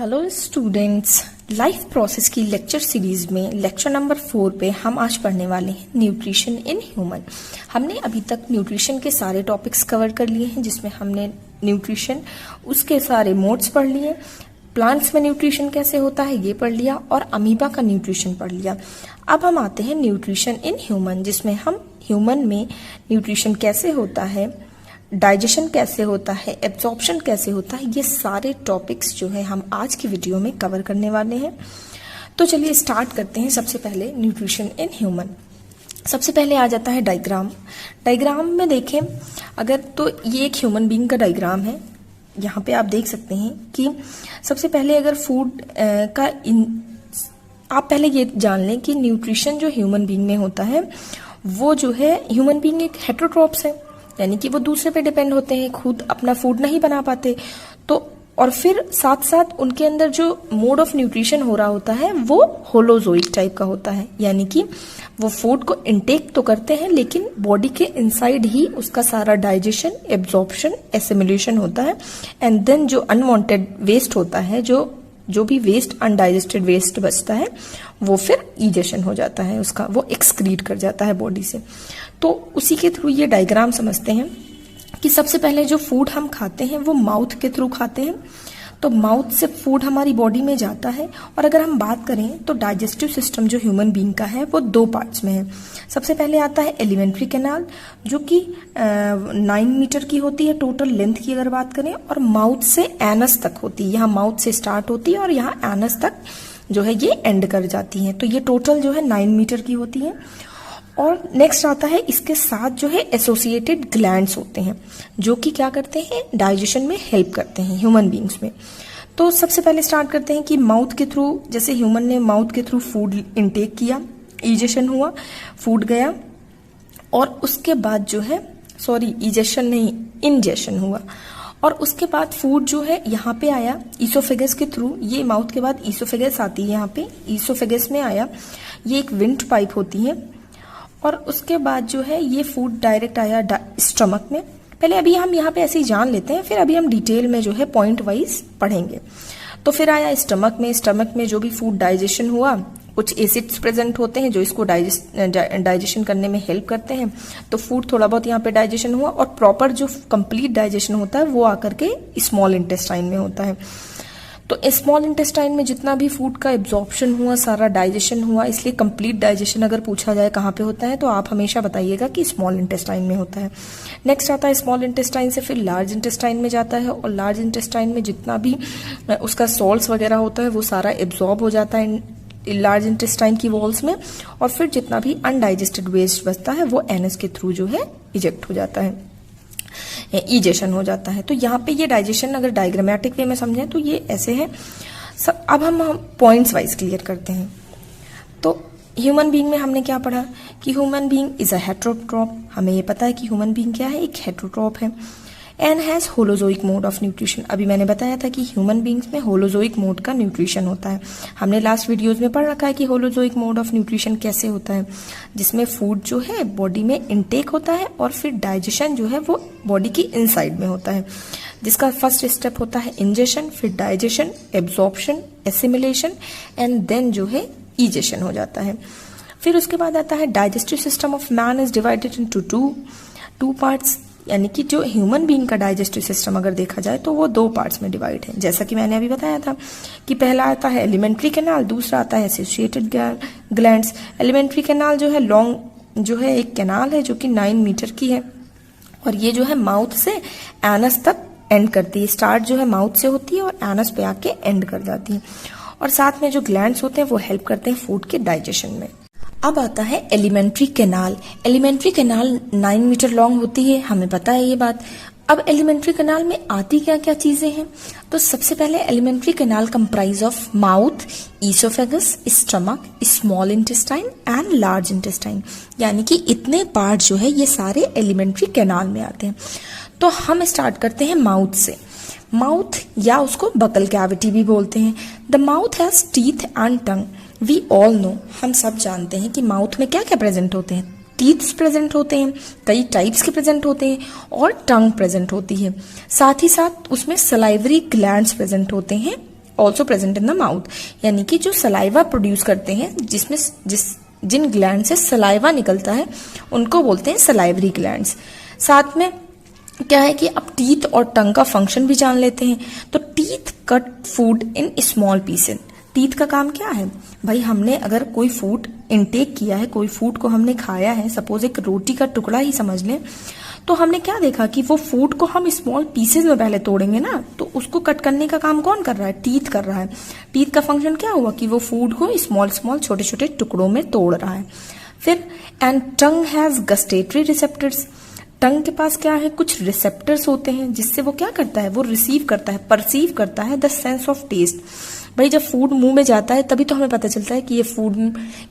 Hello students, life process की lecture series में lecture number 4 पे हम आज पढ़ने वाले हैं न्यूट्रिशन इन ह्यूमन। हमने अभी तक न्यूट्रिशन के सारे टॉपिक्स कवर कर लिए हैं, जिसमें हमने न्यूट्रिशन उसके सारे मोड्स पढ़ लिए, प्लांट्स में न्यूट्रिशन कैसे होता है ये पढ़ लिया, और अमीबा का न्यूट्रिशन पढ़ लिया। अब हम आते हैं न्यूट्रिशन इन ह्यूमन, जिसमें हम ह्यूमन में न्यूट्रिशन कैसे होता है, डाइजेशन कैसे होता है, एब्जॉर्प्शन कैसे होता है, ये सारे टॉपिक्स जो है हम आज की वीडियो में कवर करने वाले हैं। तो चलिए स्टार्ट करते हैं। सबसे पहले न्यूट्रिशन इन ह्यूमन। सबसे पहले आ जाता है डायग्राम। डायग्राम में देखें अगर, तो ये एक ह्यूमन बीइंग का डायग्राम है। यहाँ पे आप देख सकते हैं कि सबसे पहले अगर फूड आप पहले ये जान लें कि न्यूट्रिशन जो ह्यूमन बीइंग में होता है वो जो है, ह्यूमन बीइंग एक हेटेरोट्रॉप्स है, यानी कि वो दूसरे पे डिपेंड होते हैं, खुद अपना फूड नहीं बना पाते। तो और फिर साथ साथ उनके अंदर जो मोड ऑफ न्यूट्रिशन हो रहा होता है वो होलोजोइक टाइप का होता है, यानी कि वो फूड को इनटेक तो करते हैं लेकिन बॉडी के इनसाइड ही उसका सारा डाइजेशन, एब्जॉर्प्शन, एसिमिलेशन होता है। एंड देन जो अनवांटेड वेस्ट होता है, जो भी वेस्ट, अनडाइजेस्टेड वेस्ट बचता है, वो फिर इजेशन हो जाता है उसका, वो एक्सक्रीट कर जाता है बॉडी से। तो उसी के थ्रू ये डायग्राम समझते हैं कि सबसे पहले जो फूड हम खाते हैं वो माउथ के थ्रू खाते हैं। तो माउथ से फूड हमारी बॉडी में जाता है। और अगर हम बात करें तो डाइजेस्टिव सिस्टम जो ह्यूमन बीइंग का है वो 2 पार्ट्स में है। सबसे पहले आता है एलिमेंट्री कैनाल, जो कि 9 मीटर की होती है टोटल लेंथ की अगर बात करें, और माउथ से एनस तक होती है। यहाँ माउथ से स्टार्ट होती है और यहाँ एनस तक जो है ये एंड कर जाती है। तो ये टोटल जो है 9 मीटर की होती है। और नेक्स्ट आता है, इसके साथ जो है एसोसिएटेड ग्लैंड्स होते हैं, जो कि क्या करते हैं, डाइजेशन में हेल्प करते हैं ह्यूमन बीइंग्स में। तो सबसे पहले स्टार्ट करते हैं कि माउथ के थ्रू, जैसे ह्यूमन ने माउथ के थ्रू फूड इनटेक किया, इजेशन हुआ, फूड गया, और उसके बाद जो है, सॉरी इजेशन नहीं, इंजेशन हुआ, और उसके बाद फूड जो है यहाँ पे आया ईसोफेगस के थ्रू। ये माउथ के बाद ईसोफेगस आती है, यहाँ पे ईसोफेगस में आया, ये एक विंड पाइप होती है। और उसके बाद जो है ये फूड डायरेक्ट आया स्टमक में। पहले अभी हम यहाँ पे ऐसे ही जान लेते हैं, फिर अभी हम डिटेल में जो है पॉइंट वाइज पढ़ेंगे। तो फिर आया स्टमक में। स्टमक में जो भी फूड डाइजेशन हुआ, कुछ एसिड्स प्रेजेंट होते हैं जो इसको डाइजेशन करने में हेल्प करते हैं। तो फूड थोड़ा बहुत यहाँ पे डाइजेशन हुआ, और प्रॉपर जो कंप्लीट डाइजेशन होता है वो आकर के स्मॉल इंटेस्टाइन में होता है। तो स्मॉल इंटेस्टाइन में जितना भी फूड का एब्जॉर्प्शन हुआ, सारा डाइजेशन हुआ, इसलिए कंप्लीट डाइजेशन अगर पूछा जाए कहाँ पे होता है तो आप हमेशा बताइएगा कि स्मॉल इंटेस्टाइन में होता है। नेक्स्ट आता है स्मॉल इंटेस्टाइन से फिर लार्ज इंटेस्टाइन में जाता है, और लार्ज इंटेस्टाइन में जितना भी उसका सॉल्ट्स वगैरह होता है वो सारा एब्जॉर्ब हो जाता है लार्ज इंटेस्टाइन की वॉल्स में, और फिर जितना भी अनडाइजेस्टेड वेस्ट बचता है वो एनस के थ्रू जो है इजेक्ट हो जाता है, इजेशन हो जाता है। तो यहाँ पे ये डाइजेशन अगर डायग्रामेटिक वे में समझें तो ये ऐसे है। अब हम पॉइंट्स वाइज क्लियर करते हैं। तो ह्यूमन बीइंग में हमने क्या पढ़ा कि ह्यूमन बीइंग इज अ हेटेरोट्रॉप। हमें ये पता है कि ह्यूमन बीइंग क्या है, एक हेटेरोट्रॉप है, and has holozoic mode of nutrition. अभी मैंने बताया था कि ह्यूमन बीइंग्स में होलोजोइक मोड का न्यूट्रिशन होता है। हमने लास्ट वीडियोस में पढ़ रखा है कि होलोजोइक मोड ऑफ न्यूट्रिशन कैसे होता है, जिसमें फूड जो है बॉडी में इनटेक होता है और फिर डाइजेशन जो है वो बॉडी की इनसाइड में होता है, जिसका फर्स्ट स्टेप होता है इंजेशन, फिर digestion, absorption, assimilation, and then जो है इजेशन हो जाता है। फिर उसके बाद आता है digestive system of man is divided into two parts, यानी कि जो ह्यूमन बीइंग का डाइजेस्टिव सिस्टम अगर देखा जाए तो वो 2 पार्ट्स में डिवाइड है। जैसा कि मैंने अभी बताया था कि पहला आता है एलिमेंट्री कैनाल, दूसरा आता है एसोसिएटेड ग्लैंड्स। एलिमेंट्री कैनाल जो है लॉन्ग जो है एक कैनाल है जो कि 9 मीटर की है, और ये जो है माउथ से एनस तक एंड करती है। स्टार्ट जो है माउथ से होती है और एनस पे आके एंड कर जाती है, और साथ में जो ग्लैंड्स होते हैं वो हेल्प करते हैं फूड के डाइजेशन में। अब आता है alimentary canal. Alimentary canal 9 metre long होती है, हमें पता है ये बात। अब एलिमेंट्री कैनाल में आती क्या क्या चीजें हैं, तो सबसे पहले alimentary canal comprise of mouth, oesophagus, stomach, small intestine and large intestine, यानी कि इतने पार्ट जो है ये सारे एलिमेंट्री कैनाल में आते हैं। तो हम स्टार्ट करते हैं माउथ से। माउथ या उसको बकल कैविटी भी बोलते हैं। The mouth has teeth and tongue. We all know, हम सब जानते हैं कि माउथ में क्या क्या प्रेजेंट होते हैं। टीथ्स प्रेजेंट होते हैं, कई टाइप्स के प्रेजेंट होते हैं, और टंग प्रेजेंट होती है। साथ ही साथ उसमें सलाइवरी ग्लैंड्स प्रेजेंट होते हैं also present in the mouth, यानी कि जो सलाइवा प्रोड्यूस करते हैं, जिसमें जिन ग्लैंड से सलाइवा निकलता है उनको बोलते हैं सलाइवरी ग्लैंड्स। साथ में क्या है कि अब टीथ और टंग का फंक्शन भी जान लेते हैं। तो teeth cut food in small pieces. Teeth का काम क्या है भाई, हमने अगर कोई फूड इनटेक किया है, कोई फूड को हमने खाया है, सपोज एक रोटी का टुकड़ा ही समझ लें, तो हमने क्या देखा कि वो फूड को हम स्मॉल पीसेस में पहले तोड़ेंगे ना, तो उसको कट करने का काम कौन कर रहा है, टीथ कर रहा है। टीथ का फंक्शन क्या हुआ कि वो फूड को स्मॉल स्मॉल छोटे छोटे टुकड़ों में तोड़ रहा है। फिर and tongue has gustatory receptors. Tongue के पास क्या है, कुछ रिसेप्टर्स होते हैं जिससे वो क्या करता है, वो रिसीव करता है, परसीव करता है द सेंस ऑफ टेस्ट। भाई जब फूड मुंह में जाता है तभी तो हमें पता चलता है कि ये फूड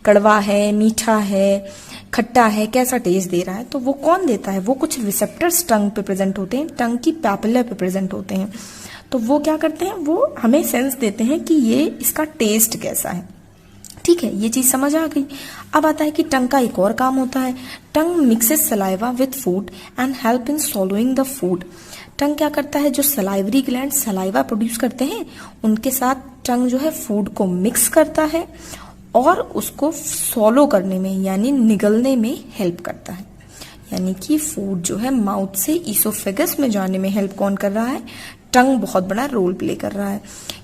कड़वा है, मीठा है, खट्टा है, कैसा टेस्ट दे रहा है। तो वो कौन देता है, वो कुछ रिसेप्टर्स टंग पे प्रेजेंट होते हैं, टंग की पैपिला पे प्रेजेंट होते हैं। तो वो क्या करते हैं, वो हमें सेंस देते हैं कि ये इसका टेस्ट कैसा है। ठीक है, ये चीज समझ आ गई। अब आता है कि टंग का एक और काम होता है। Tongue mixes saliva with food and help in swallowing the food. Tongue क्या करता है, जो सलाइवरी ग्लैंड सलाइवा प्रोड्यूस करते हैं उनके साथ टंग जो है फूड को मिक्स करता है और उसको सॉलो करने में यानी निगलने में हेल्प करता है। यानी कि फूड जो है माउथ से ईसोफेगस में जाने में हेल्प कौन कर रहा है, टंग बहुत बड़ा रोल प्ले कर रहा है।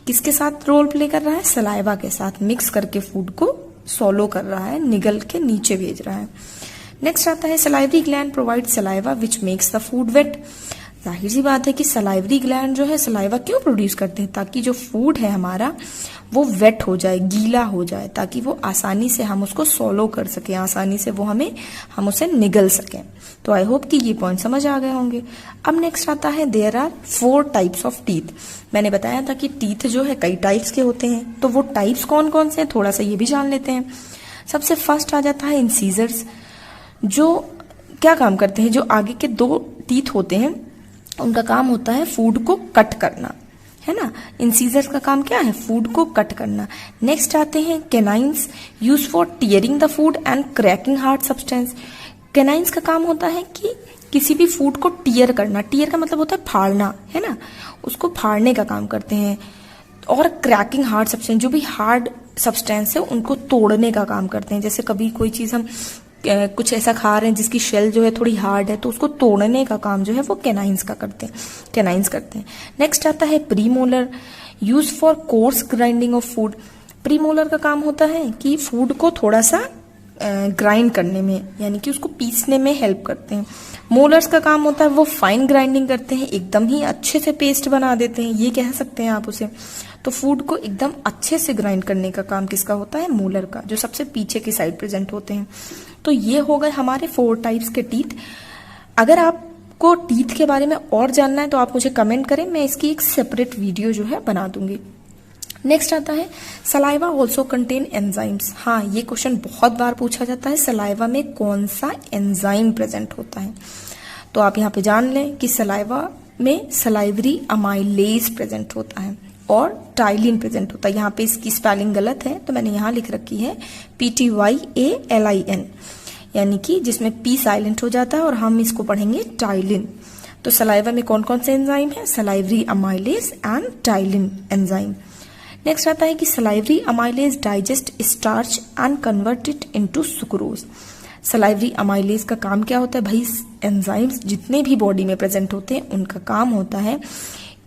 किसके साथ रोल प्ले कर रहा है, सलाइवा के साथ मिक्स करके फूड को सॉलो कर रहा है, निगल के नीचे भेज रहा है। नेक्स्ट आता है salivary gland provide saliva which makes the food wet. जाहिर सी बात है कि सलाइवरी ग्लैंड जो है सलाइवा क्यों प्रोड्यूस करते हैं, ताकि जो फूड है हमारा वो वेट हो जाए, गीला हो जाए, ताकि वो आसानी से हम उसको सॉलो कर सके, आसानी से वो हम उसे निगल सकें। तो आई होप कि ये पॉइंट समझ आ गए होंगे। अब नेक्स्ट आता है there are 4 types of teeth. मैंने बताया था कि टीथ जो है कई टाइप्स के होते हैं, तो वो टाइप्स कौन कौन से हैं थोड़ा सा ये भी जान लेते हैं। सबसे फर्स्ट आ जाता है इंसीजर्स, जो क्या काम करते हैं, जो आगे के 2 टीथ होते हैं उनका काम होता है फूड को कट करना, है ना। इंसीजर्स का काम क्या है, फूड को कट करना। नेक्स्ट आते हैं canines, use for tearing the food and cracking hard substance. Canines का काम होता है कि किसी भी फूड को टियर करना, टियर का मतलब होता है फाड़ना, है ना, उसको फाड़ने का काम करते हैं। और क्रैकिंग हार्ड सब्सटेंस, जो भी हार्ड सब्सटेंस है उनको तोड़ने का काम करते हैं। जैसे कभी कोई चीज हम कुछ ऐसा खा रहे हैं जिसकी शेल जो है थोड़ी हार्ड है, तो उसको तोड़ने का काम जो है वो कैनाइन्स करते हैं। नेक्स्ट आता है premolar, use for course grinding of food. Premolar का काम होता है कि फूड को थोड़ा सा ग्राइंड करने में, यानी कि उसको पीसने में हेल्प करते हैं। मोलर्स का काम होता है वो फाइन ग्राइंडिंग करते हैं, एकदम ही अच्छे से पेस्ट बना देते हैं, ये कह सकते हैं आप उसे। तो फूड को एकदम अच्छे से ग्राइंड करने का काम किसका होता है, मोलर का, जो सबसे पीछे की साइड प्रेजेंट होते हैं। तो ये हो गए हमारे 4 टाइप्स के टीथ। अगर आपको टीथ के बारे में और जानना है तो आप मुझे कमेंट करें, मैं इसकी एक सेपरेट वीडियो जो है बना दूंगी। नेक्स्ट आता है सलाइवा ऑल्सो कंटेन एंजाइम्स। हाँ, ये क्वेश्चन बहुत बार पूछा जाता है, सलाइवा में कौन सा एंजाइम प्रेजेंट होता है। तो आप यहाँ पे जान लें कि सलाइवा में सलाइवरी अमाइलेज प्रेजेंट होता है और टाइलिन प्रेजेंट होता है। यहाँ पे इसकी स्पेलिंग गलत है तो मैंने यहाँ लिख रखी है PTYALIN, यानी कि जिसमें P साइलेंट हो जाता है और हम इसको पढ़ेंगे टाइलिन। तो सलाइवा में कौन कौन से एंजाइम है, salivary amylase and ptyalin enzyme. Next आता है कि salivary amylase digest starch and convert it into sucrose. Salivary amylase का काम क्या होता है भाई, एंजाइम्स जितने भी बॉडी में प्रेजेंट होते हैं उनका काम होता है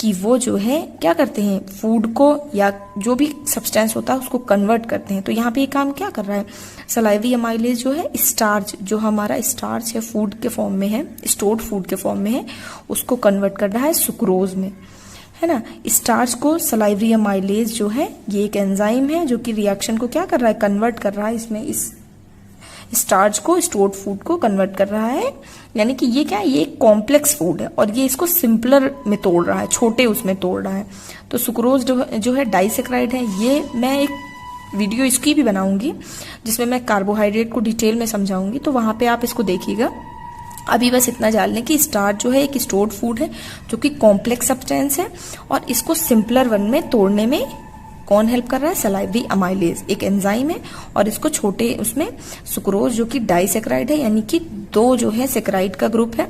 कि वो जो है क्या करते हैं, फूड को या जो भी सब्सटेंस होता है उसको कन्वर्ट करते हैं। तो यहाँ पे ये काम क्या कर रहा है, सलाइवरी अमाइलेज जो है स्टार्च, जो हमारा स्टार्च है फूड के फॉर्म में है, स्टोर्ड फूड के फॉर्म में है, उसको कन्वर्ट कर रहा है सुक्रोज में, है ना। स्टार्च को सलाइवरी अमाइलेज जो है ये एक एंजाइम है जो कि रिएक्शन को क्या कर रहा है, कन्वर्ट कर रहा है, इसमें इस स्टार्च को स्टोर्ड फूड को कन्वर्ट कर रहा है। यानी कि ये क्या है, ये एक कॉम्प्लेक्स फूड है और ये इसको सिंपलर में तोड़ रहा है, छोटे उसमें तोड़ रहा है। तो सुक्रोज जो है डाइसेक्राइड है। ये मैं एक वीडियो इसकी भी बनाऊंगी जिसमें मैं कार्बोहाइड्रेट को डिटेल में समझाऊंगी, तो वहां पे आप इसको देखिएगा। अभी बस इतना जान लें कि स्टार्च जो है एक स्टोर्ड फूड है जो कि कॉम्प्लेक्स सब्सटेंस है और इसको सिंपलर वन में तोड़ने में कौन हेल्प कर रहा है, सलाइवरी अमाइलेज एक एंजाइम है और इसको छोटे उसमें सुक्रोज जो कि डाइसेक्राइड है, यानी कि 2 जो है सेक्राइड का ग्रुप है,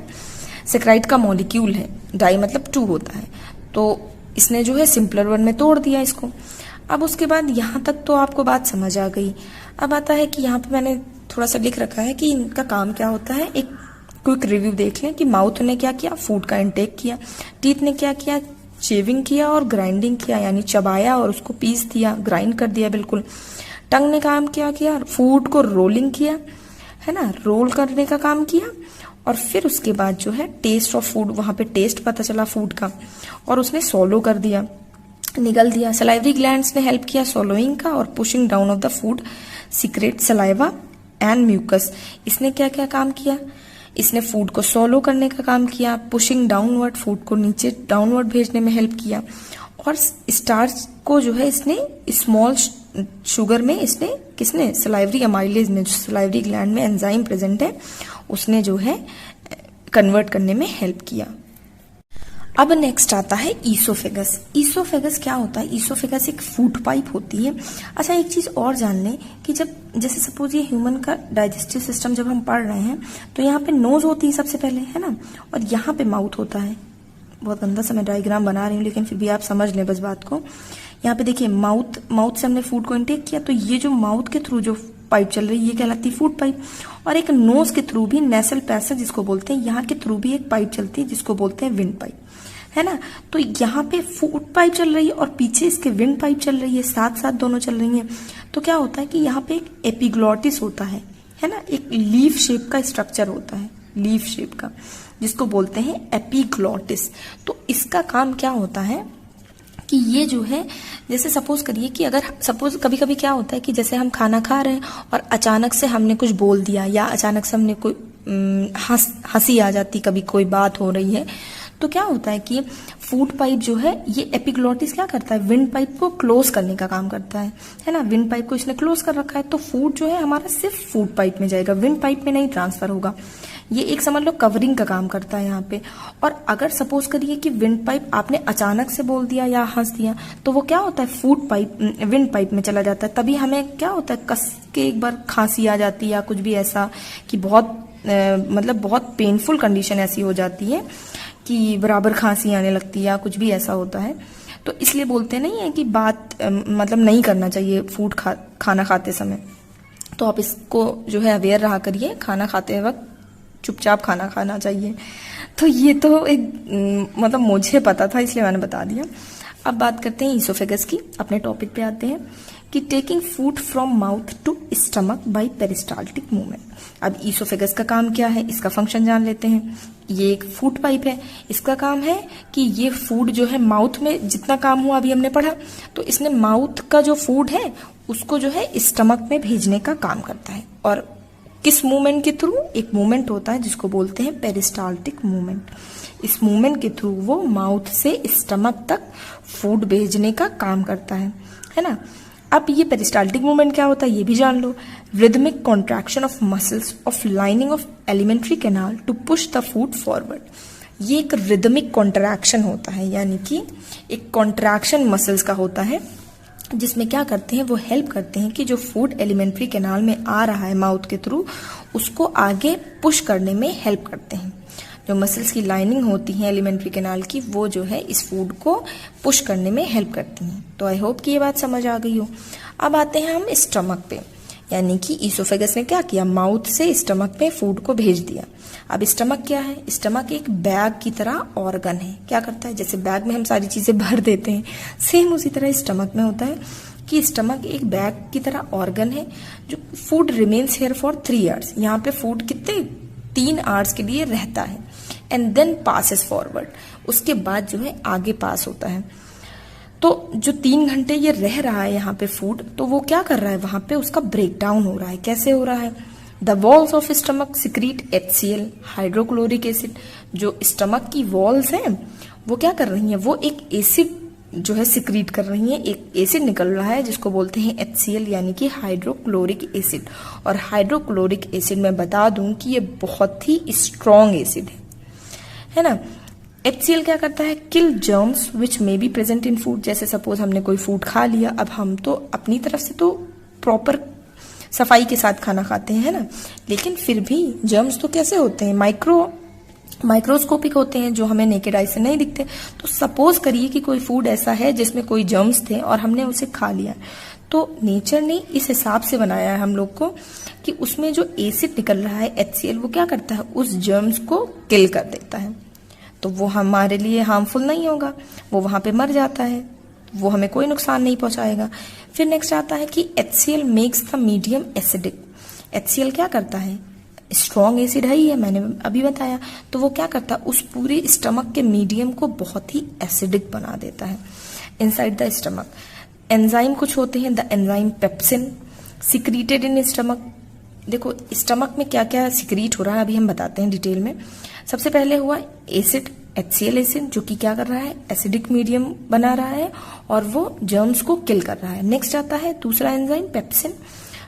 सेक्राइड का मॉलिक्यूल है, डाई मतलब 2 होता है। तो इसने जो है सिंपलर वन में तोड़ दिया इसको। अब उसके बाद यहाँ तक तो आपको बात समझ आ गई। अब आता है कि यहाँ पे मैंने थोड़ा सा लिख रखा है कि इनका काम क्या होता है। एक क्विक रिव्यू देख लें कि माउथ ने क्या किया, फूड का इंटेक किया। टीथ ने क्या किया, चेविंग किया और ग्राइंडिंग किया, यानी चबाया और उसको पीस दिया, ग्राइंड कर दिया बिल्कुल। टंग ने काम क्या किया, फूड को रोलिंग किया, है ना, रोल करने का काम किया। और फिर उसके बाद जो है टेस्ट ऑफ फूड, वहां पे टेस्ट पता चला फूड का और उसने सोलो कर दिया, निगल दिया। सलाइवरी ग्लैंड्स ने हेल्प किया सोलोइंग का और pushing down of the food secrete saliva and mucus. इसने क्या क्या काम किया, इसने फूड को सोलो करने का काम किया, पुशिंग डाउनवर्ड, फूड को नीचे डाउनवर्ड भेजने में हेल्प किया। और स्टार्च को जो है इसने स्मॉल शुगर में, इसने किसने, सलाइवरी अमाइलेज में, जो सलाइवरी ग्लैंड में एंजाइम प्रेजेंट है, उसने जो है कन्वर्ट करने में हेल्प किया। अब नेक्स्ट आता है ईसोफेगस। ईसोफेगस क्या होता है, ईसोफेगस एक फूड पाइप होती है। अच्छा एक चीज और जान लें कि जब जैसे सपोज ये ह्यूमन का डाइजेस्टिव सिस्टम जब हम पढ़ रहे हैं तो यहाँ पे नोज होती है सबसे पहले, है ना, और यहाँ पे माउथ होता है। बहुत गंदा सा मैं डायग्राम बना रही हूँ लेकिन फिर भी आप समझ लें बस बात को। यहाँ पे देखिए माउथ से हमने फूड को इंटेक किया, तो ये जो माउथ के थ्रू जो पाइप चल रही है ये कहलाती है फूड पाइप। और एक नोज के थ्रू भी, नेसल पैसेज जिसको बोलते हैं, यहाँ के थ्रू भी एक पाइप चलती है जिसको बोलते हैं विंड पाइप, है ना। तो यहाँ पे फूड पाइप चल रही है और पीछे इसके विंड पाइप चल रही है, साथ साथ दोनों चल रही है। तो क्या होता है कि यहाँ पे एक एपिग्लॉटिस होता है ना, एक लीफ शेप का स्ट्रक्चर होता है, लीफ शेप का, जिसको बोलते हैं एपिग्लॉटिस। तो इसका काम क्या होता है कि ये जो है, जैसे सपोज करिए कि अगर सपोज कभी कभी क्या होता है कि जैसे हम खाना खा रहे हैं और अचानक से हमने कुछ बोल दिया या अचानक से हमने कोई हंसी आ जाती, कभी कोई बात हो रही है, तो क्या होता है कि फूड पाइप जो है, ये एपिग्लॉटिस क्या करता है, विंड पाइप को क्लोज करने का काम करता है ना। विंड पाइप को इसने क्लोज कर रखा है, तो फूड जो है हमारा सिर्फ फूड पाइप में जाएगा, विंड पाइप में नहीं ट्रांसफर होगा। ये एक समझ लो कवरिंग का काम करता है यहाँ पे। और अगर सपोज करिए कि विंड पाइप आपने अचानक से बोल दिया या हंस दिया, तो वो क्या होता है, फूड पाइप विंड पाइप में चला जाता है। तभी हमें क्या होता है, कस के एक बार खांसी आ जाती है या कुछ भी ऐसा कि बहुत मतलब बहुत पेनफुल कंडीशन ऐसी हो जाती है कि बराबर खांसी आने लगती है या कुछ भी ऐसा होता है। तो इसलिए बोलते नहीं है कि बात मतलब नहीं करना चाहिए फूड खाना खाते समय। तो आप इसको जो है अवेयर रहा करिए, खाना खाते वक्त चुपचाप खाना खाना चाहिए। तो ये तो एक मतलब मुझे पता था इसलिए मैंने बता दिया। अब बात करते हैं ईसोफेगस की, अपने टॉपिक पे आते हैं कि taking food from mouth to stomach by peristaltic movement. अब ईसोफेगस का काम क्या है, इसका फंक्शन जान लेते हैं। ये एक फूड पाइप है, इसका काम है कि ये फूड जो है माउथ में जितना काम हुआ अभी हमने पढ़ा, तो इसने माउथ का जो फूड है उसको जो है स्टमक में भेजने का काम करता है। और किस मूवमेंट के थ्रू, एक मूवमेंट होता है जिसको बोलते हैं पेरिस्टाल्टिक मूवमेंट। इस मूवमेंट के थ्रू वो माउथ से स्टमक तक फूड भेजने का काम करता है ना। अब ये पेरिस्टाल्टिक मूवमेंट क्या होता है ये भी जान लो। Rhythmic contraction of muscles of lining of alimentary canal to push the food forward. ये एक रिदमिक कॉन्ट्रैक्शन होता है, यानी कि एक कॉन्ट्रैक्शन मसल्स का होता है जिसमें क्या करते हैं, वो हेल्प करते हैं कि जो फूड एलिमेंट्री कैनाल में आ रहा है माउथ के थ्रू, उसको आगे पुश करने में हेल्प करते हैं। जो मसल्स की लाइनिंग होती है एलिमेंट्री कैनाल की, वो जो है इस फूड को पुश करने में हेल्प करती हैं। तो आई होप कि ये बात समझ आ गई हो। अब आते हैं हम स्टमक पे, यानी कि ईसोफेगस ने क्या किया, माउथ से स्टमक पे फूड को भेज दिया। अब स्टमक क्या है, स्टमक एक बैग की तरह ऑर्गन है। क्या करता है, जैसे बैग में हम सारी चीजें भर देते हैं, सेम उसी तरह स्टमक में होता है कि स्टमक एक बैग की तरह ऑर्गन है जो food remains here for 3 hours. यहाँ पे फूड कितने 3 आवर्स के लिए रहता है एंड देन पासेस फॉरवर्ड। उसके बाद जो है आगे पास होता है। तो जो 3 घंटे ये रह रहा है यहाँ पे फूड, तो वो क्या कर रहा है, वहां पे उसका ब्रेक डाउन हो रहा है। कैसे हो रहा है, the walls of stomach secrete HCl hydrochloric acid. जो स्टमक की वॉल्स हैं वो क्या कर रही हैं, वो एक एसिड जो है सिक्रीट कर रही हैं, एक एसिड निकल रहा है जिसको बोलते हैं HCl यानी कि हाइड्रोक्लोरिक एसिड। और हाइड्रोक्लोरिक एसिड मैं बता दूं कि ये बहुत ही स्ट्रॉन्ग एसिड है ना। HCl क्या करता है, kill germs which may be present in food. जैसे सपोज हमने कोई फूड खा लिया, अब हम तो अपनी तरफ से तो प्रॉपर सफाई के साथ खाना खाते हैं, है ना, लेकिन फिर भी जर्म्स तो कैसे होते हैं, माइक्रो माइक्रोस्कोपिक होते हैं, जो हमें नेकेड आई से नहीं दिखते। तो सपोज करिए कि कोई फूड ऐसा है जिसमें कोई जर्म्स थे और हमने उसे खा लिया, तो नेचर ने इस हिसाब से बनाया है हम लोग को कि उसमें जो एसिड निकल रहा है HCl, वो क्या करता है, उस जर्म्स को किल कर देता है। तो वो हमारे लिए हार्मफुल नहीं होगा, वो वहां पे मर जाता है, वो हमें कोई नुकसान नहीं पहुंचाएगा। फिर नेक्स्ट आता है कि HCl makes the medium acidic. HCl क्या करता है, स्ट्रॉन्ग एसिड है ही है, मैंने अभी बताया। तो वो क्या करता है, उस पूरे स्टमक के मीडियम को बहुत ही एसिडिक बना देता है इनसाइड द स्टमक। एंजाइम कुछ होते हैं, the enzyme pepsin secreted in stomach. देखो स्टमक में क्या क्या सिक्रीट हो रहा है अभी हम बताते हैं डिटेल में। सबसे पहले हुआ एसिड, HCl एसिड, जो कि क्या कर रहा है, एसिडिक मीडियम बना रहा है और वो जर्म्स को किल कर रहा है। नेक्स्ट आता है दूसरा एंजाइम पेप्सिन,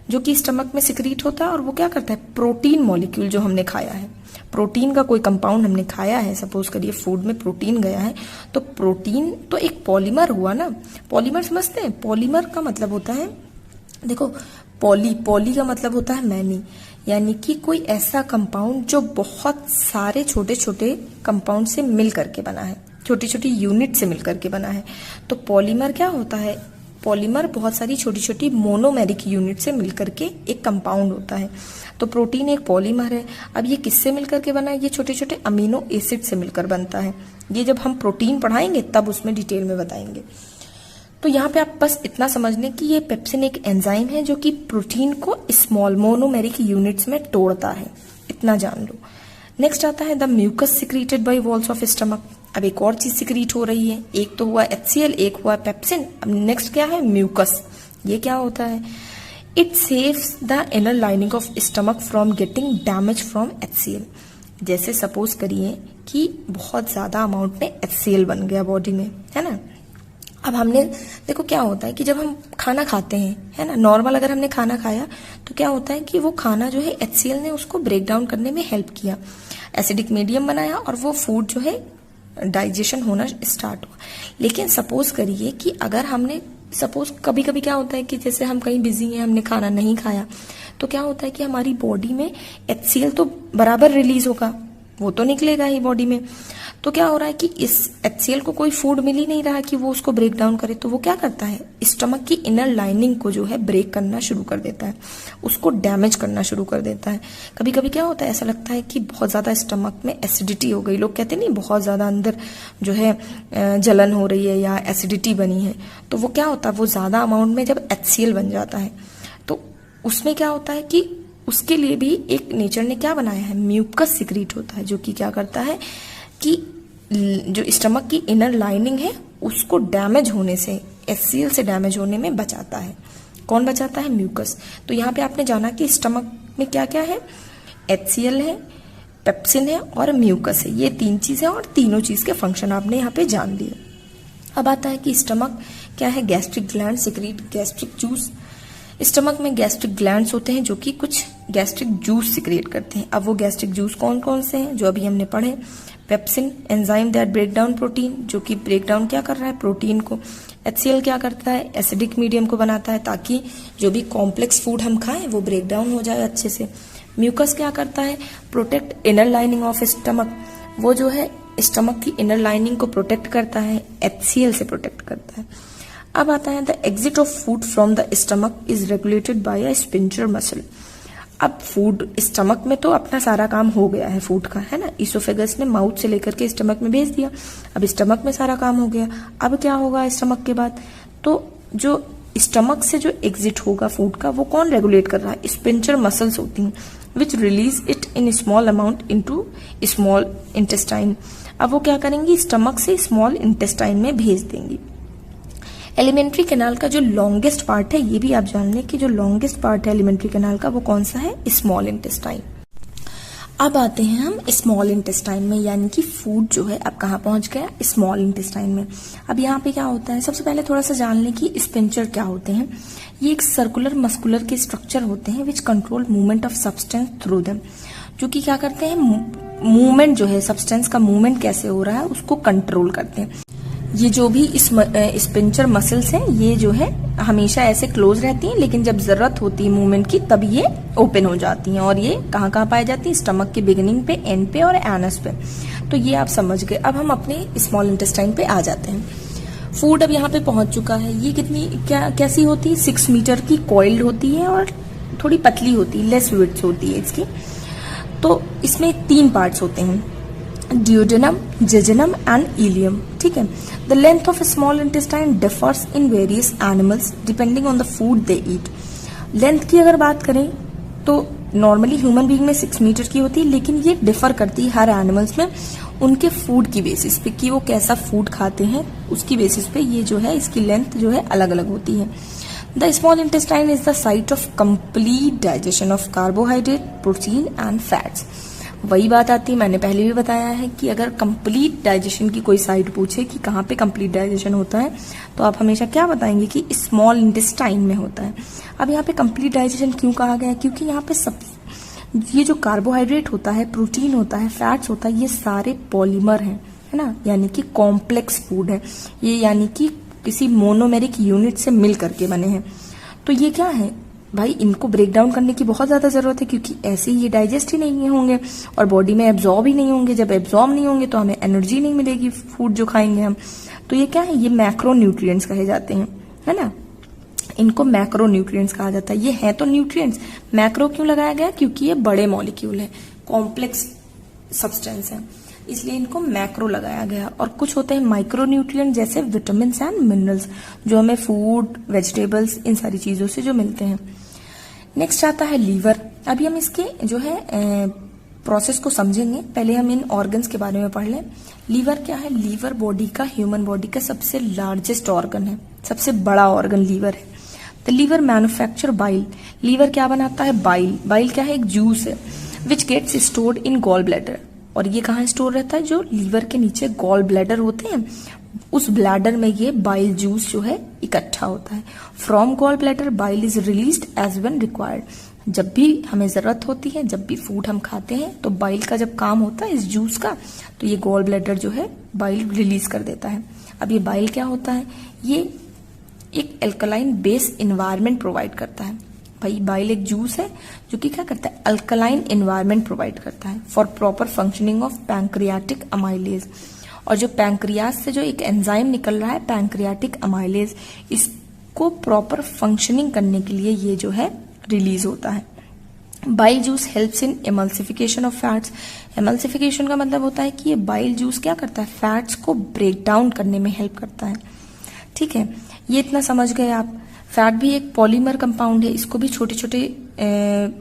जो कि स्टमक में सिक्रीट होता है और वो क्या करता है, प्रोटीन मॉलिक्यूल जो हमने खाया है, प्रोटीन का कोई कंपाउंड हमने खाया है, सपोज करिए फूड में प्रोटीन गया है, तो प्रोटीन तो एक पॉलीमर हुआ ना। पॉलीमर समझते हैं, पॉलीमर का मतलब होता है, देखो पॉली का मतलब होता है मैनी, यानी कि कोई ऐसा कंपाउंड जो बहुत सारे छोटे छोटे कंपाउंड से मिल करके बना है, छोटी छोटी यूनिट से मिल करके बना है। तो पॉलीमर क्या होता है, पॉलीमर बहुत सारी छोटी छोटी मोनोमेरिक यूनिट से मिलकर के एक कंपाउंड होता है। तो प्रोटीन एक पॉलीमर है। अब ये किससे मिलकर के बना है, ये छोटे छोटे अमीनो एसिड से मिलकर बनता है। ये जब हम प्रोटीन पढ़ाएंगे तब उसमें डिटेल में बताएंगे। तो यहाँ पे आप बस इतना समझ लें कि ये पेप्सिन एक एंजाइम है जो कि प्रोटीन को स्मॉल मोनोमेरिक यूनिट्स में तोड़ता है, इतना जान लो। नेक्स्ट आता है the mucus secreted by walls of stomach. अब एक और चीज सिक्रीट हो रही है, एक तो हुआ HCl, एक हुआ पेप्सिन, अब नेक्स्ट क्या है, म्यूकस। ये क्या होता है, it saves the inner lining of stomach from getting damage from HCl। जैसे सपोज करिए कि बहुत ज्यादा अमाउंट में HCl बन गया बॉडी में, है ना। अब हमने देखो क्या होता है कि जब हम खाना खाते हैं, है ना, नॉर्मल अगर हमने खाना खाया तो क्या होता है कि वो खाना जो है HCl ने उसको ब्रेक डाउन करने में हेल्प किया, एसिडिक मीडियम बनाया और वो फूड जो है डाइजेशन होना स्टार्ट हुआ। लेकिन सपोज करिए कि अगर हमने सपोज कभी कभी क्या होता है कि जैसे हम कहीं बिजी हैं, हमने खाना नहीं खाया, तो क्या होता है कि हमारी बॉडी में HCl तो बराबर रिलीज होगा, वो तो निकलेगा ही बॉडी में। तो क्या हो रहा है कि इस HCl को कोई फूड मिल ही नहीं रहा कि वो उसको ब्रेक डाउन करे, तो वो क्या करता है, स्टमक की इनर लाइनिंग को जो है ब्रेक करना शुरू कर देता है, उसको डैमेज करना शुरू कर देता है। कभी कभी क्या होता है, ऐसा लगता है कि बहुत ज्यादा स्टमक में एसिडिटी हो गई, लोग कहते नहीं बहुत ज्यादा अंदर जो है जलन हो रही है या एसिडिटी बनी है, तो वो क्या होता है, वो ज्यादा अमाउंट में जब HCl बन जाता है तो उसमें क्या होता है कि उसके लिए भी एक नेचर ने क्या बनाया है, म्यूकस सिक्रीट होता है, जो कि क्या करता है कि जो स्टमक की इनर लाइनिंग है उसको डैमेज होने से, HCl से डैमेज होने में बचाता है। कौन बचाता है, म्यूकस। तो यहाँ पे आपने जाना कि स्टमक में क्या क्या है, HCl है, पेप्सिन है और म्यूकस है, ये तीन चीजें और तीनों चीज के फंक्शन आपने यहाँ पे जान लिए। अब आता है कि स्टमक क्या है, gastric gland secrete gastric juice. Stomach में गैस्ट्रिक ग्लैंड्स होते हैं जो कि कुछ गैस्ट्रिक जूस सिक्रिएट करते हैं। अब वो गैस्ट्रिक जूस कौन कौन से हैं, जो अभी हमने पढ़े, pepsin enzyme that break down protein, जो कि ब्रेक डाउन क्या कर रहा है, प्रोटीन को। HCl क्या करता है, एसिडिक मीडियम को बनाता है ताकि जो भी कॉम्प्लेक्स फूड हम खाएं वो ब्रेक डाउन हो जाए अच्छे से। म्यूकस क्या करता है, protect inner lining of stomach, वो जो है स्टमक की इनर लाइनिंग को प्रोटेक्ट करता है, HCl से प्रोटेक्ट करता है। अब आता है the exit of food from the stomach is regulated by a sphincter muscle. अब फूड स्टमक में तो अपना सारा काम हो गया है फूड का, है ना, इसोफेगस ने माउथ से लेकर के स्टमक में भेज दिया, अब स्टमक में सारा काम हो गया। अब क्या होगा स्टमक के बाद, तो जो स्टमक से जो एग्जिट होगा फूड का वो कौन रेगुलेट कर रहा है, स्पिंचर मसल्स होती हैं विच release it in small amount into small intestine. अब वो क्या करेंगी, स्टमक से स्मॉल इंटेस्टाइन में भेज देंगी। एलिमेंट्री कैनाल का जो लॉन्गेस्ट पार्ट है, ये भी आप जान लें कि जो लॉन्गेस्ट पार्ट है एलिमेंट्री कैनाल का वो कौन सा है, स्मॉल इंटेस्टाइन। अब आते हैं हम स्मॉल इंटेस्टाइन में, यानी कि फूड जो है अब कहाँ पहुंच गया, स्मॉल इंटेस्टाइन में। अब यहाँ पे क्या होता है, सबसे पहले थोड़ा सा जान लें कि स्पिंचर क्या होते हैं। ये एक सर्कुलर मस्कुलर के स्ट्रक्चर होते हैं which control movement of substance through them, जो कि क्या करते हैं, मूवमेंट जो है सब्सटेंस का मूवमेंट कैसे हो रहा है उसको कंट्रोल करते हैं। ये जो भी स्पिंचर मसल्स हैं ये जो है हमेशा ऐसे क्लोज रहती हैं, लेकिन जब जरूरत होती है मूवमेंट की तब ये ओपन हो जाती हैं। और ये कहाँ कहाँ पाई जाती है? स्टमक के बिगिनिंग पे, एंड पे और एनस पे। तो ये आप समझ गए। अब हम अपने स्मॉल इंटेस्टाइन पे आ जाते हैं। फूड अब यहाँ पे पहुंच चुका है। ये कितनी कैसी होती है? 6 मीटर की कॉइल्ड होती है और थोड़ी पतली होती है, लेस विड्थ होती है इसकी। तो इसमें 3 पार्ट्स होते हैं, duodenum, jejunum and ileum। ठीक है। The length of a small intestine differs in various animals depending on the food they eat। Length की अगर बात करें तो नॉर्मली ह्यूमन बीइंग में 6 मीटर की होती है, लेकिन ये डिफर करती है हर एनिमल्स में उनके फूड की बेसिस पे कि वो कैसा फूड खाते हैं, उसकी बेसिस पे ये जो है इसकी लेंथ जो है अलग अलग होती है। The small intestine is the site of complete digestion of carbohydrate, protein and fats. वही बात आती है, मैंने पहले भी बताया है कि अगर कंप्लीट डाइजेशन की कोई साइट पूछे कि कहाँ पे कंप्लीट डाइजेशन होता है, तो आप हमेशा क्या बताएंगे कि स्मॉल इंटेस्टाइन में होता है। अब यहाँ पे कंप्लीट डाइजेशन क्यों कहा गया है? क्योंकि यहाँ पे सब ये जो कार्बोहाइड्रेट होता है, प्रोटीन होता है, फैट्स होता है, ये सारे पॉलीमर हैं, है ना, यानी कि कॉम्प्लेक्स फूड है ये, यानी कि किसी मोनोमेरिक यूनिट से मिल करके बने हैं। तो ये क्या है भाई, इनको ब्रेक डाउन करने की बहुत ज्यादा जरूरत है, क्योंकि ऐसे ही ये डाइजेस्ट ही नहीं होंगे और बॉडी में एब्जॉर्ब ही नहीं होंगे। जब एब्जॉर्ब नहीं होंगे तो हमें एनर्जी नहीं मिलेगी फूड जो खाएंगे हम। तो ये क्या है? ये मैक्रो न्यूट्रिएंट्स कहे जाते हैं, है ना। इनको मैक्रो न्यूट्रिएंट्स कहा जाता है। ये है तो न्यूट्रिएंट्स, मैक्रो क्यों लगाया गया? क्योंकि ये बड़े मॉलिक्यूल है, कॉम्प्लेक्स सब्सटेंस है, इसलिए इनको मैक्रो लगाया गया। और कुछ होते हैं माइक्रो न्यूट्रिएंट, जैसे विटामिन एंड मिनरल्स, जो हमें फूड, वेजिटेबल्स, इन सारी चीजों से जो मिलते हैं। नेक्स्ट आता है लीवर। अभी हम इसके जो है प्रोसेस को समझेंगे, पहले हम इन ऑर्गन्स के बारे में पढ़ लें। लीवर क्या है? लीवर बॉडी का, ह्यूमन बॉडी का सबसे लार्जेस्ट ऑर्गन है, सबसे बड़ा ऑर्गन लीवर है। The liver manufacture bile. Liver क्या बनाता है? बाइल। बाइल क्या है? एक जूस है which gets stored in gall bladder. और ये कहाँ स्टोर रहता है? जो लीवर के नीचे गॉल ब्लैडर होते हैं, उस ब्लैडर में ये बाइल जूस जो है इकट्ठा होता है। From gall bladder bile is released as when required. जब भी हमें जरूरत होती है, जब भी फूड हम खाते हैं, तो बाइल का जब काम होता है इस जूस का, तो ये गॉल ब्लैडर जो है बाइल रिलीज कर देता है। अब ये बाइल क्या होता है? ये एक एल्कलाइन बेस इन्वायरमेंट प्रोवाइड करता है। भाई बाइल एक जूस है जो कि क्या करता है? अल्कलाइन एनवायरनमेंट प्रोवाइड करता है for proper functioning of pancreatic amylase. और जो पैंक्रियास से जो एक एंजाइम निकल रहा है, पैंक्रियाटिक अमाइलेज, इसको प्रॉपर फंक्शनिंग करने के लिए ये जो है रिलीज होता है। Bile juice helps in emulsification of fats. Emulsification का मतलब होता है कि ये बाइल जूस क्या करता है? फैट्स को ब्रेक डाउन करने में हेल्प करता है। ठीक है, ये इतना समझ गए आप। फैट भी एक पॉलीमर कंपाउंड है, इसको भी छोटे छोटे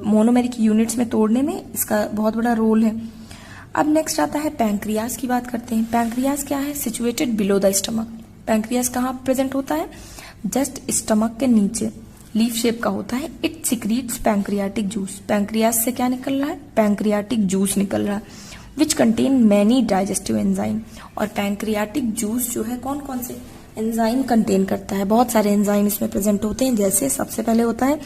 मोनोमेरिक यूनिट्स में तोड़ने में इसका बहुत बड़ा रोल है। अब नेक्स्ट आता है पैंक्रियास की बात करते हैं। पैंक्रियास क्या है? Situated below the stomach. Pancreas कहाँ प्रेजेंट होता है? जस्ट स्टमक के नीचे, लीफ शेप का होता है। It secretes pancreatic juice. Pancreas से क्या निकल रहा है? पैंक्रियाटिक जूस निकल रहा है, which contain many digestive enzyme. और पैंक्रियाटिक जूस जो है कौन कौन से एंजाइम कंटेन करता है? बहुत सारे एंजाइम इसमें प्रेजेंट होते हैं। जैसे सबसे पहले होता है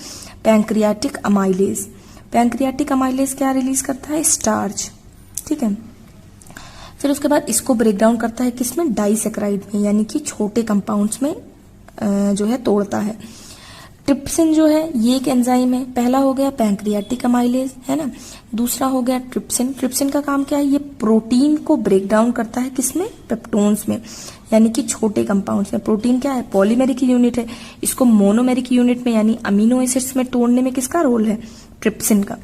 पैंक्रियाटिक अमाइलेज। पैंक्रियाटिक अमाइलेज क्या रिलीज करता है? स्टार्च। ठीक है, फिर उसके बाद इसको ब्रेक डाउन करता है किसमें? डाइसेक्राइड में, यानी कि छोटे कंपाउंड्स में जो है तोड़ता है। ट्रिप्सिन जो है ये एक एंजाइम है। पहला हो गया पैंक्रियाटिक अमाइलेज, है ना। दूसरा हो गया ट्रिप्सिन। ट्रिप्सिन का काम क्या है? ये प्रोटीन को ब्रेक डाउन करता है किसमें? पेप्टोन्स में, यानी कि छोटे कंपाउंड्स में। प्रोटीन क्या है? पॉलीमेरिक यूनिट है। इसको मोनोमेरिक यूनिट में यानी अमीनो एसिड्स में तोड़ने में किसका रोल है? ट्रिप्सिन का।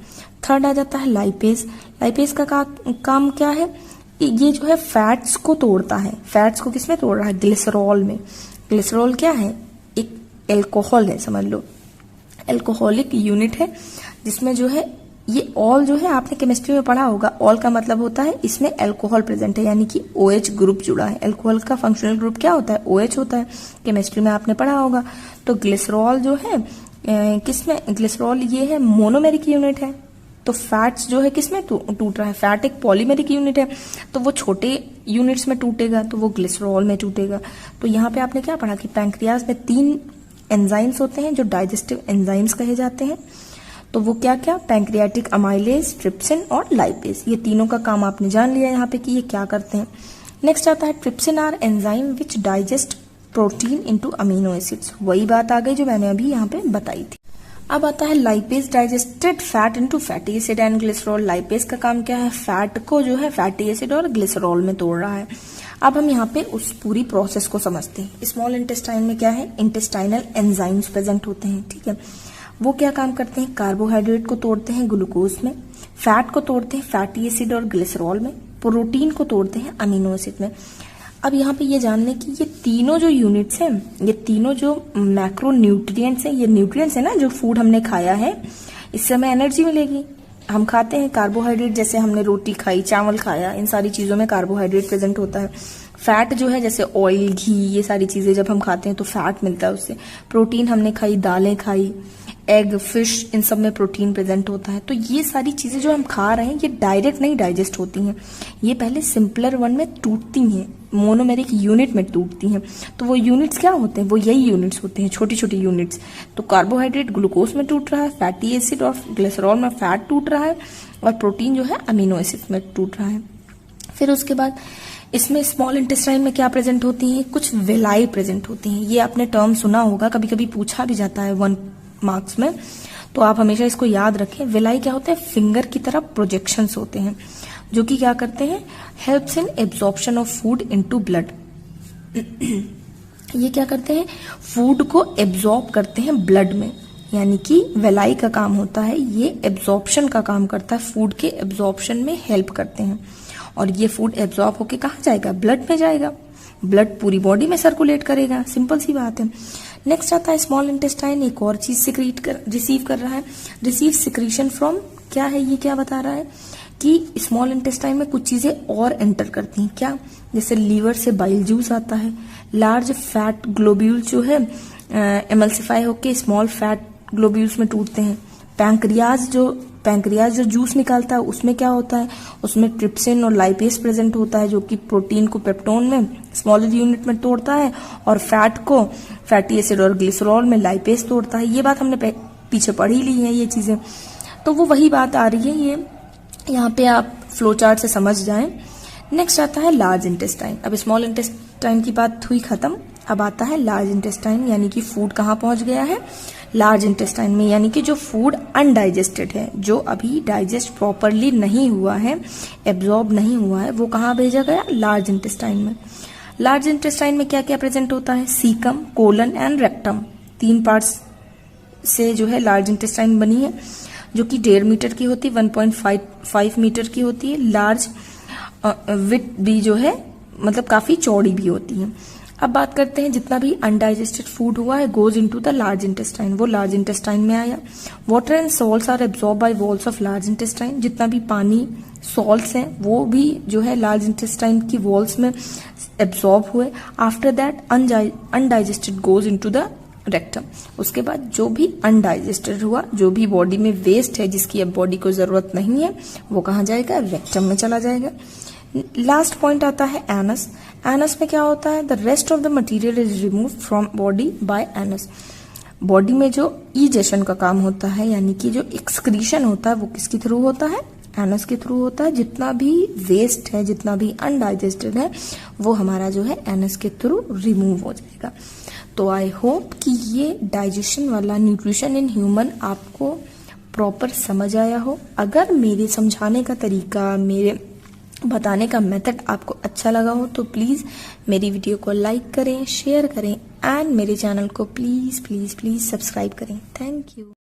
थर्ड आ जाता है लाइपेज। लाइपेज का काम क्या है? ये जो है फैट्स को तोड़ता है। फैट्स को किसमें तोड़ रहा है? ग्लिसरॉल में। ग्लिसरॉल क्या है? एक एल्कोहल है, समझ लो एल्कोहलिक यूनिट है, जिसमें जो है ये ऑल जो है आपने केमिस्ट्री में पढ़ा होगा। ऑल का मतलब होता है इसमें अल्कोहल प्रेजेंट है, यानी कि OH ग्रुप जुड़ा है। अल्कोहल का फंक्शनल ग्रुप क्या होता है? OH होता है, केमिस्ट्री में आपने पढ़ा होगा। तो ग्लिसरॉल जो है किसमें? ग्लिसरॉल ये है मोनोमेरिक यूनिट है। तो फैट्स जो है किसमें टूट रहा है? फैट एक पॉलीमेरिक यूनिट है, तो वो छोटे यूनिट्स में टूटेगा, तो वो ग्लिसरॉल में टूटेगा। तो यहाँ पे आपने क्या पढ़ा कि पैंक्रियास में 3 एंजाइम्स होते हैं जो डाइजेस्टिव एंजाइम्स कहे जाते हैं। तो वो क्या क्या? पैंक्रियाटिक अमाइलेज, ट्रिप्सिन और लाइपेज। ये तीनों का काम आपने जान लिया यहाँ पे कि ये क्या करते हैं। नेक्स्ट आता है trypsin are enzyme which digest protein into amino acids. वही बात आ गई जो मैंने अभी यहाँ पे बताई थी। अब आता है lipase digested fat into fatty acid and glycerol. Lipase का काम क्या है, फैट को जो है फैटी एसिड और ग्लिसरॉल में तोड़ रहा है। अब हम यहाँ पे उस पूरी प्रोसेस को समझते हैं। स्मॉल इंटेस्टाइन में क्या है, इंटेस्टाइनल एंजाइम्स प्रेजेंट होते हैं, ठीक है। वो क्या काम करते हैं, कार्बोहाइड्रेट को तोड़ते हैं ग्लूकोज में, फैट को तोड़ते हैं फैटी एसिड और ग्लिसरॉल में, प्रोटीन को तोड़ते हैं अमीनो एसिड में। अब यहाँ पे ये जानने की ये तीनों जो यूनिट्स हैं, ये तीनों जो मैक्रो न्यूट्रिएंट्स हैं, ये न्यूट्रिएंट्स है ना जो फूड हमने खाया है, इससे हमें एनर्जी मिलेगी। हम खाते हैं कार्बोहाइड्रेट, जैसे हमने रोटी खाई, चावल खाया, इन सारी चीजों में कार्बोहाइड्रेट प्रेजेंट होता है। फैट जो है जैसे ऑयल, घी, ये सारी चीजें जब हम खाते हैं तो फैट मिलता है उससे। प्रोटीन हमने खाई, दालें खाई, एग, फिश, इन सब में प्रोटीन प्रेजेंट होता है। तो ये सारी चीजें जो हम खा रहे हैं ये डायरेक्ट नहीं डाइजेस्ट होती हैं, ये पहले सिंपलर वन में टूटती हैं, मोनोमेरिक यूनिट में टूटती हैं। तो वो यूनिट्स क्या होते हैं, वो यही यूनिट्स होते हैं, छोटी छोटी यूनिट्स। तो कार्बोहाइड्रेट ग्लूकोज में टूट रहा है, फैटी एसिड और ग्लिसरॉल में फैट टूट रहा है, और प्रोटीन जो है अमीनो एसिड में टूट रहा है। फिर उसके बाद इसमें स्मॉल इंटेस्टाइन में क्या प्रेजेंट होती है, कुछ विलाई प्रेजेंट होती हैं। ये आपने टर्म सुना होगा, कभी कभी पूछा भी जाता है 1 मार्क्स में, तो आप हमेशा इसको याद रखें। विलाई क्या होते हैं, फिंगर की तरह प्रोजेक्शंस होते हैं, जो कि क्या करते हैं, helps in absorption of food into blood. ये क्या करते हैं, फूड को एब्जॉर्ब करते हैं ब्लड में, यानी कि विलाई का काम होता है, ये एब्जॉर्प्शन का काम करता है, फूड के एब्जॉर्प्शन में हेल्प करते हैं। और ये फूड एब्जॉर्ब होके कहाँ जाएगा, ब्लड में जाएगा, ब्लड पूरी बॉडी में सर्कुलेट करेगा, सिंपल सी बात है। नेक्स्ट आता है स्मॉल इंटेस्टाइन, एक और चीज रिसीव कर रहा है, रिसीव सिक्रीशन फ्रॉम, क्या है ये, क्या बता रहा है कि स्मॉल इंटेस्टाइन में कुछ चीजें और एंटर करती हैं, क्या, जैसे लीवर से बाइल जूस आता है, लार्ज फैट ग्लोब्यूल जो है एमल्सिफाई होके स्मॉल फैट ग्लोब्यूल्स में टूटते हैं। पैंक्रियाज जो जूस निकालता है उसमें क्या होता है, उसमें ट्रिप्सिन और लाइपेज प्रेजेंट होता है, जो कि प्रोटीन को पेप्टोन में स्मॉलर यूनिट में तोड़ता है, और फैट को फैटी एसिड और ग्लिसरॉल में लाइपेज तोड़ता है। ये बात हमने पीछे पढ़ ही ली है ये चीजें, तो वो वही बात आ रही है, ये यहाँ पे आप फ्लो चार्ट से समझ जाएं। नेक्स्ट आता है लार्ज इंटेस्टाइन। अब स्मॉल इंटेस्टाइन की बात हुई खत्म, अब आता है लार्ज इंटेस्टाइन, यानी कि फूड कहाँ पहुंच गया है, लार्ज इंटेस्टाइन में, यानी कि जो फूड अनडाइजेस्टेड है, जो अभी डाइजेस्ट प्रॉपरली नहीं हुआ है, एब्जॉर्ब नहीं हुआ है, वो कहाँ भेजा गया, लार्ज इंटेस्टाइन में। लार्ज इंटेस्टाइन में क्या क्या प्रेजेंट होता है, caecum, colon and rectum, 3 parts से जो है लार्ज इंटेस्टाइन बनी है, जो कि 1.5 मीटर की होती है, 1.5 मीटर की होती है। लार्ज विथ भी जो है मतलब काफी चौड़ी भी होती है। अब बात करते हैं, जितना भी अनडाइजेस्टेड फूड हुआ है goes into the large intestine, वो लार्ज इंटेस्टाइन में आया। Water and salts are absorb by walls of large intestine, जितना भी पानी, सॉल्ट्स हैं, वो भी जो है लार्ज इंटेस्टाइन की वॉल्स में एब्जॉर्ब हुए। After that undigested goes into the rectum. उसके बाद जो भी अनडाइजेस्टेड हुआ, जो भी बॉडी में वेस्ट है जिसकी अब बॉडी को जरूरत नहीं है, वो कहाँ जाएगा, रेक्टम में चला जाएगा। लास्ट पॉइंट आता है एनस। एनस में क्या होता है, the rest of the material is remove from body by anus. Body में जो इजेशन का काम होता है, यानी कि जो एक्सक्रीशन होता है, वो किसके थ्रू होता है, एनस के थ्रू होता है। जितना भी वेस्ट है, जितना भी अनडाइजेस्टेड है, वो हमारा जो है एनस के थ्रू रिमूव हो जाएगा। तो आई होप कि ये डाइजेशन वाला न्यूट्रिशन इन ह्यूमन आपको प्रॉपर समझ आया हो। अगर मेरे समझाने का तरीका, मेरे बताने का मेथड आपको अच्छा लगा हो तो प्लीज मेरी वीडियो को लाइक करें, शेयर करें एंड मेरे चैनल को प्लीज प्लीज प्लीज सब्सक्राइब करें। Thank you.